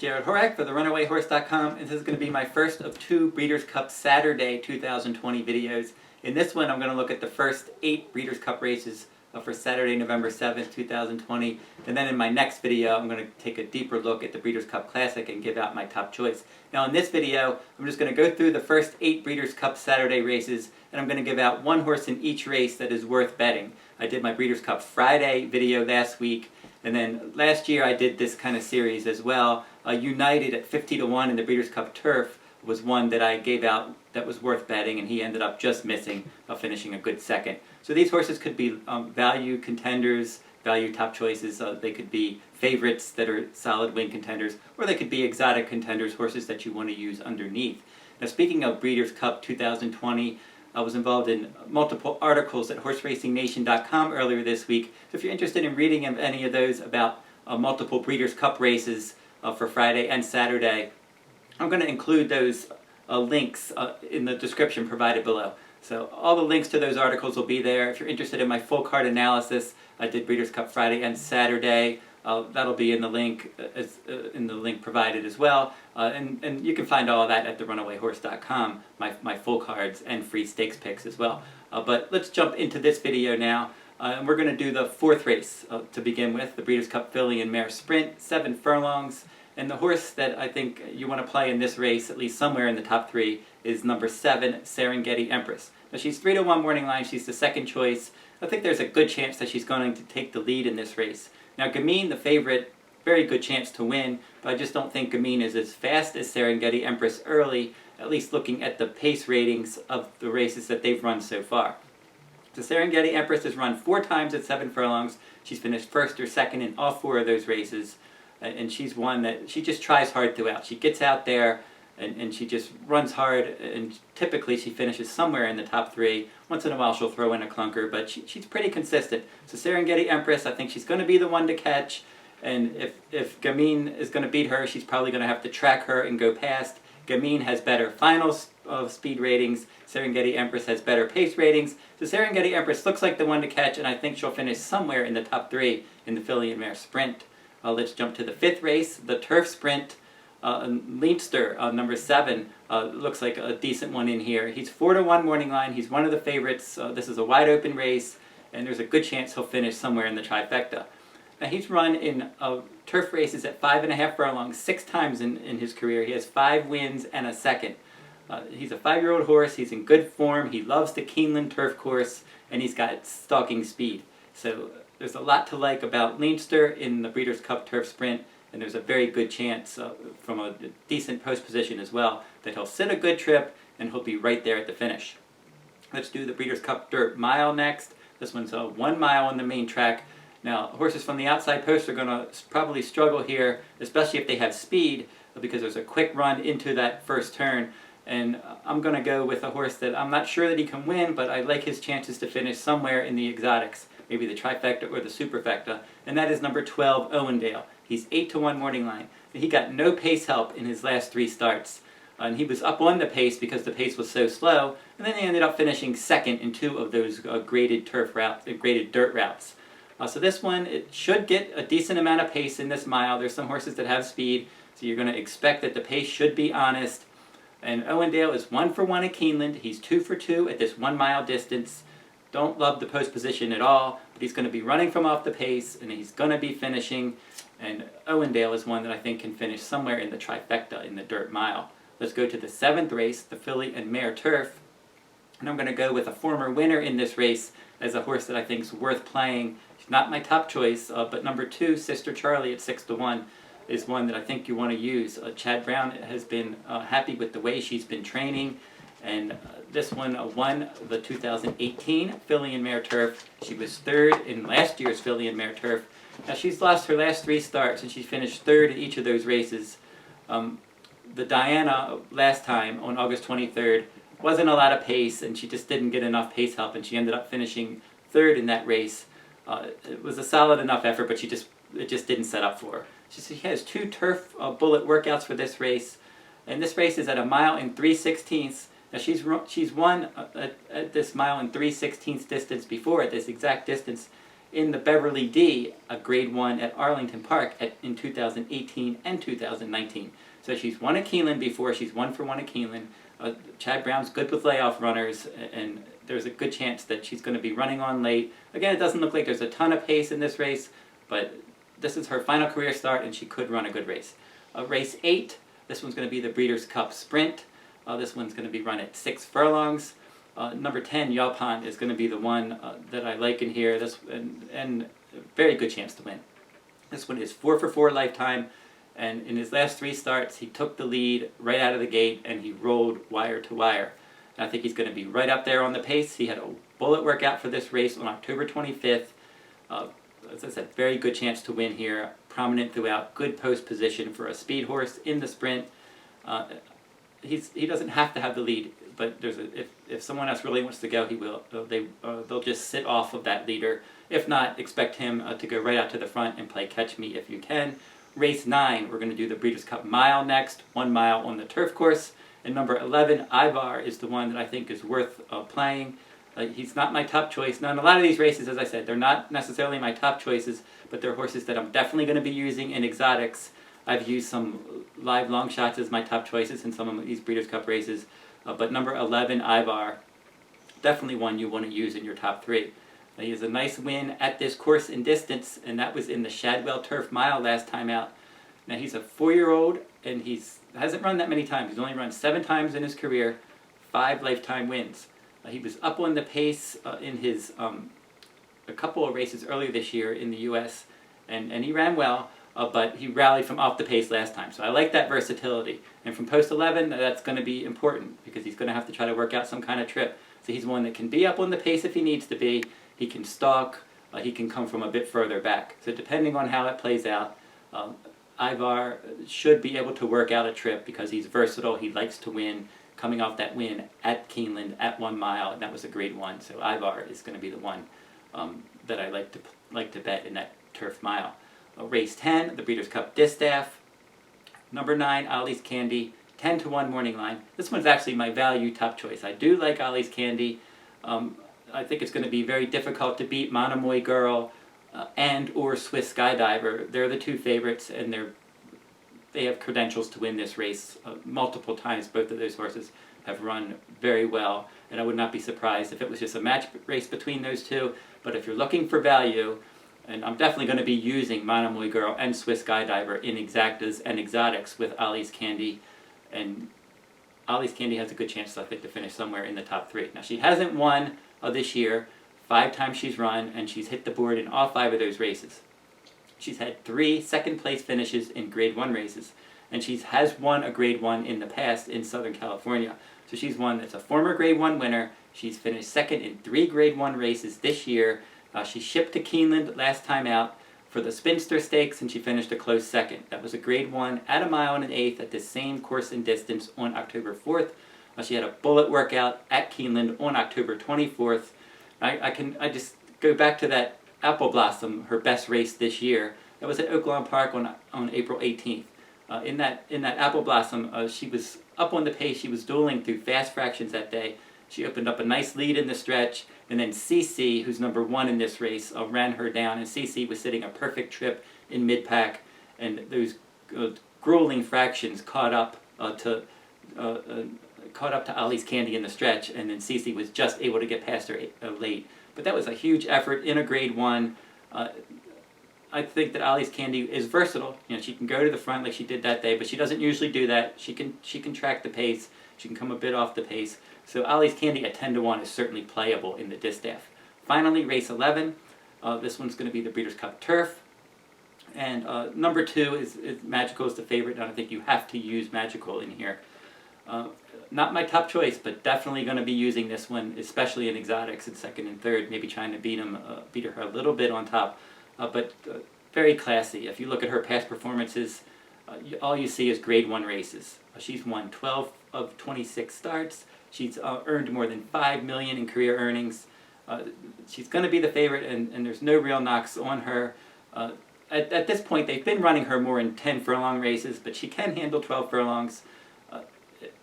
Jarrod Horak for the RunawayHorse.com, and this is going to be my first of two Breeders' Cup Saturday 2020 videos. In this one, I'm going to look at the first 8 Breeders' Cup races for Saturday, November 7th, 2020. And then in my next video, I'm going to take a deeper look at the Breeders' Cup Classic and give out my top choice. Now in this video, I'm just going to go through the first 8 Breeders' Cup Saturday races, and I'm going to give out one horse in each race that is worth betting. I did my Breeders' Cup Friday video last week, and then last year I did this kind of series as well. United at 50 to 1 in the Breeders' Cup Turf was one that I gave out that was worth betting, and he ended up just missing, finishing a good second. So these horses could be value contenders, value top choices. They could be favorites that are solid win contenders, or they could be exotic contenders, horses that you want to use underneath. Now speaking of Breeders' Cup 2020, I was involved in multiple articles at HorseRacingNation.com earlier this week. So if you're interested in reading any of those about multiple Breeders' Cup races for Friday and Saturday, I'm going to include those links in the description provided below. So all the links to those articles will be there. If you're interested in my full card analysis, I did Breeders' Cup Friday and Saturday. That'll be in the link provided as well. And you can find all of that at the RunawayHorse.com, my full cards and free stakes picks as well. But let's jump into this video now. And we're going to do the 4th race to begin with, the Breeders' Cup Filly Mare Sprint, 7 furlongs. And the horse that I think you want to play in this race, at least somewhere in the top 3, is number 7, Serengeti Empress. Now she's 3 to 1 morning line. She's the second choice. I think there's a good chance that she's going to take the lead in this race. Now Gamine, the favorite, very good chance to win, but I just don't think Gamine is as fast as Serengeti Empress early, at least looking at the pace ratings of the races that they've run so far. So Serengeti Empress has run 4 times at 7 furlongs. She's finished 1st or 2nd in all 4 of those races. And she's one that she just tries hard throughout. She gets out there and she just runs hard, and typically she finishes somewhere in the top 3. Once in a while she'll throw in a clunker, but she's pretty consistent. So Serengeti Empress, I think she's going to be the one to catch, and if Gamine is going to beat her, she's probably going to have to track her and go past. Gamine has better final speed ratings. Serengeti Empress has better pace ratings. So Serengeti Empress looks like the one to catch, and I think she'll finish somewhere in the top 3 in the Filly Mare Sprint. Let's jump to the 5th race, the Turf Sprint. Leinster, number 7, looks like a decent one in here. He's 4 to 1 morning line. He's one of the favorites. This is a wide open race, and there's a good chance he'll finish somewhere in the trifecta. Now he's run in turf races at 5.5 furlongs 6 times in his career. He has 5 wins and a second. He's a 5-year-old horse. He's in good form. He loves the Keeneland turf course, and he's got stalking speed. So there's a lot to like about Leinster in the Breeders' Cup Turf Sprint, and there's a very good chance from a decent post position as well that he'll sit a good trip and he'll be right there at the finish. Let's do the Breeders' Cup Dirt Mile next. This one's 1 mile on the main track. Now horses from the outside post are going to probably struggle here, especially if they have speed, because there's a quick run into that first turn. And I'm going to go with a horse that I'm not sure that he can win, but I like his chances to finish somewhere in the exotics, maybe the trifecta or the superfecta, and that is number 12, Owendale. He's 8 to 1 morning line. He got no pace help in his last 3 starts, and he was up on the pace because the pace was so slow, and then he ended up finishing 2nd in 2 of those graded dirt routes. So this one, it should get a decent amount of pace in this mile. There's some horses that have speed, so you're going to expect that the pace should be honest. And Owendale is 1 for 1 at Keeneland. He's 2 for 2 at this 1 mile distance. Don't love the post position at all, but he's going to be running from off the pace, and he's going to be finishing. And Owendale is one that I think can finish somewhere in the trifecta in the dirt mile. Let's go to the 7th race, the Filly Mare Turf. And I'm going to go with a former winner in this race as a horse that I think is worth playing. She's not my top choice, but number 2, Sister Charlie at 6 to 1. Is one that I think you want to use. Chad Brown has been happy with the way she's been training, and this one won the 2018 Filly Mare Turf. She was 3rd in last year's Filly Mare Turf. Now she's lost her last 3 starts, and she finished 3rd in each of those races. The Diana last time on August 23rd wasn't a lot of pace, and she just didn't get enough pace help, and she ended up finishing 3rd in that race. It was a solid enough effort, but it just didn't set up for her. She has 2 turf bullet workouts for this race, and this race is at 1 mile and 3/16. Now she's won at this 1 mile and 3/16 distance before at this exact distance, in the Beverly D, a Grade 1 at Arlington Park in 2018 and 2019. So she's won at Keeneland before. She's 1-for-1 at Keeneland. Chad Brown's good with layoff runners, and there's a good chance that she's going to be running on late. Again, it doesn't look like there's a ton of pace in this race, but this is her final career start, and she could run a good race. Race 8, this one's going to be the Breeders' Cup Sprint. This one's going to be run at 6 furlongs. Number 10, Yaupon, is going to be the one that I like in here, and a very good chance to win. This one is 4-for-4 lifetime, and in his last 3 starts, he took the lead right out of the gate, and he rolled wire to wire. And I think he's going to be right up there on the pace. He had a bullet workout for this race on October 25th. As I said, very good chance to win here. Prominent throughout, good post position for a speed horse in the sprint. He doesn't have to have the lead, but if someone else really wants to go, he will. They'll just sit off of that leader. If not, expect him to go right out to the front and play catch me if you can. Race 9, we're going to do the Breeders' Cup Mile next, 1 mile on the turf course. And number 11, Ivar, is the one that I think is worth playing. He's not my top choice. Now, in a lot of these races, as I said, they're not necessarily my top choices, but they're horses that I'm definitely going to be using in exotics. I've used some live long shots as my top choices in some of these Breeders' Cup races. But number 11, Ivar, definitely one you want to use in your top 3. He has a nice win at this course in distance, and that was in the Shadwell Turf Mile last time out. Now, he's a 4-year-old, and he hasn't run that many times. He's only run 7 times in his career, 5 lifetime wins. He was up on the pace in his a couple of races earlier this year in the U.S., and he ran well, but he rallied from off the pace last time. So I like that versatility. And from post 11, that's going to be important because he's going to have to try to work out some kind of trip. So he's one that can be up on the pace if he needs to be. He can stalk. He can come from a bit further back. So depending on how it plays out, Ivar should be able to work out a trip because he's versatile. He likes to win. Coming off that win at Keeneland at 1 mile, and that was a Grade 1. So Ivar is going to be the one that I like to bet in that turf mile. Race 10, the Breeders' Cup Distaff. Number 9, Ollie's Candy, 10-1 morning line. This one's actually my value top choice. I do like Ollie's Candy. I think it's going to be very difficult to beat Monomoy Girl and or Swiss Skydiver. They're the 2 favorites, and they have credentials to win this race multiple times. Both of those horses have run very well, and I would not be surprised if it was just a match race between those 2. But if you're looking for value, and I'm definitely going to be using Monomoy Girl and Swiss Skydiver in exactas and exotics with Ollie's Candy, and Ollie's Candy has a good chance, I think, to finish somewhere in the top 3. Now, she hasn't won this year. 5 times she's run, and she's hit the board in all 5 of those races. She's had 3 second-place finishes in Grade 1 races, and she has won a Grade 1 in the past in Southern California. So she's one that's a former Grade 1 winner. She's finished second in 3 Grade 1 races this year. She shipped to Keeneland last time out for the Spinster Stakes, and she finished a close second. That was a Grade 1 at 1 mile and an eighth at the same course and distance on October 4th. She had a bullet workout at Keeneland on October 24th. I just go back to that Apple Blossom, her best race this year. That was at Oaklawn Park on April 18th. In that Apple Blossom, she was up on the pace. She was dueling through fast fractions that day. She opened up a nice lead in the stretch, and then CC, who's number 1 in this race, ran her down, and CC was sitting a perfect trip in mid-pack, and those grueling fractions caught up to Ollie's Candy in the stretch, and then CC was just able to get past her late. But that was a huge effort in a Grade 1. I think that Ollie's Candy is versatile. You know, she can go to the front like she did that day, but she doesn't usually do that. She can track the pace. She can come a bit off the pace. So Ollie's Candy at 10-1 is certainly playable in the Distaff. Finally, race 11. This one's going to be the Breeders' Cup Turf. And number 2 is Magical is the favorite, and I think you have to use Magical in here. Not my top choice, but definitely going to be using this one, especially in exotics in 2nd and 3rd, maybe trying to beat her a little bit on top. But very classy. If you look at her past performances, all you see is Grade 1 races. She's won 12 of 26 starts. She's earned more than $5 million in career earnings. She's going to be the favorite, and there's no real knocks on her. At this point, they've been running her more in 10 furlong races, but she can handle 12 furlongs.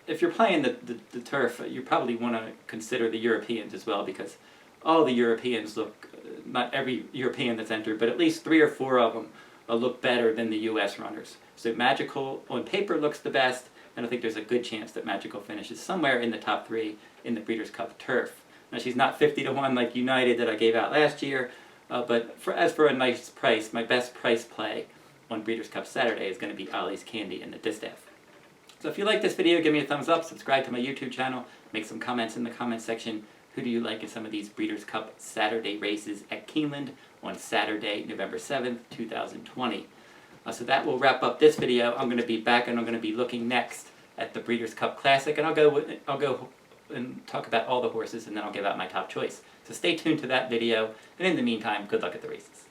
If you're playing the turf, you probably want to consider the Europeans as well, because all the Europeans look not every European that's entered, but at least 3 or 4 of them look better than the U.S. runners. So Magical on paper looks the best, and I think there's a good chance that Magical finishes somewhere in the top 3 in the Breeders' Cup Turf. Now she's not 50-1 like United that I gave out last year, but as for a nice price, my best price play on Breeders' Cup Saturday is going to be Ollie's Candy in the Distaff. So if you like this video, give me a thumbs up, subscribe to my YouTube channel, make some comments in the comment section. Who do you like in some of these Breeders' Cup Saturday races at Keeneland on Saturday, November 7th, 2020? So that will wrap up this video. I'm going to be back and I'm going to be looking next at the Breeders' Cup Classic, and I'll go and talk about all the horses, and then I'll give out my top choice. So stay tuned to that video, and in the meantime, good luck at the races.